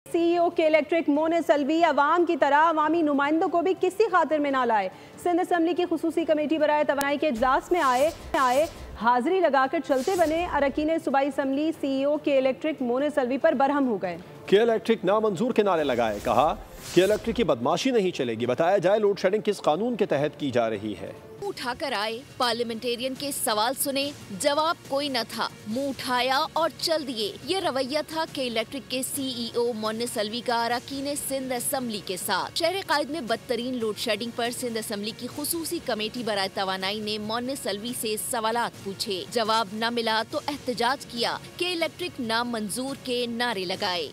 CEO के electric Monis Alvi अवाम की तरह अवामी नुमाइंदों को भी किसी खातिर में ना लाए। सिंध असम्बली की खुसूसी कमेटी बराए तवानाई के इजलास में आए हाजिरी लगाकर चलते बने अरकान सूबाई असम्बली सीईओ के इलेक्ट्रिक मोनिस अलवी पर बरहम हो गए। के इलेक्ट्रिक नामंजूर के नारे लगाए। कहा कि इलेक्ट्रिक की बदमाशी नहीं चलेगी। बताया जाए लोड शेडिंग किस कानून के तहत की जा रही है। उठाकर आए, पार्लियामेंटेरियन के सवाल सुने, जवाब कोई न था, मुंह उठाया और चल दिए। ये रवैया था के इलेक्ट्रिक के सीईओ मोनिस अलवी का अरकान सिंध असम्बली के साथ। शहर कायद में बदतरीन लोड शेडिंग पर सिंध असम्बली की खुसूसी कमेटी बराए तवानाई ने मोनिस अलवी से सवालात पूछे। जवाब न मिला तो एहतजाज किया। के इलेक्ट्रिक नामंजूर के नारे लगाए।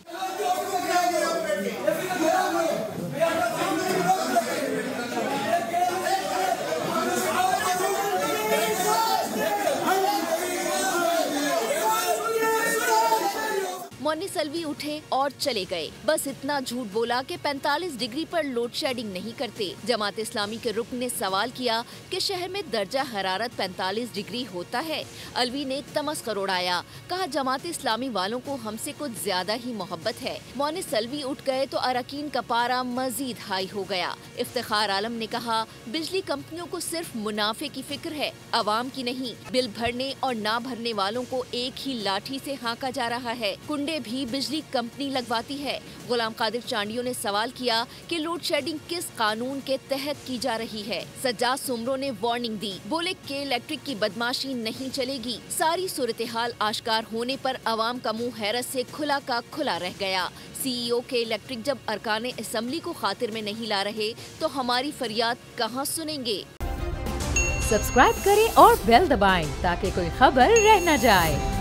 मोनिस अलवी उठे और चले गए। बस इतना झूठ बोला कि 45 डिग्री पर लोड शेडिंग नहीं करते। जमात इस्लामी के रुकन ने सवाल किया कि शहर में दर्जा हरारत 45 डिग्री होता है। अलवी ने तमस्खुर उड़ाया। कहा जमात इस्लामी वालों को हमसे कुछ ज्यादा ही मोहब्बत है। मोनिस अलवी उठ गए तो अरकान का पारा मजीद हाई हो गया। इफ्तिखार आलम ने कहा बिजली कंपनियों को सिर्फ मुनाफे की फिक्र है, अवाम की नहीं। बिल भरने और ना भरने वालों को एक ही लाठी से हाँका जा रहा है। कुंडे भी बिजली कंपनी लगवाती है। गुलाम कादिर चांडियों ने सवाल किया कि लोड शेडिंग किस कानून के तहत की जा रही है। सज्जाद सुमरो ने वार्निंग दी। बोले के इलेक्ट्रिक की बदमाशी नहीं चलेगी। सारी सूरत हाल आश्कार होने पर अवाम का मुंह हैरत से खुला का खुला रह गया। सीईओ के इलेक्ट्रिक जब अरकान असम्बली को खातिर में नहीं ला रहे तो हमारी फरियाद कहां सुनेंगे। सब्सक्राइब करें और बेल दबाएं ताकि कोई खबर रह न जाए।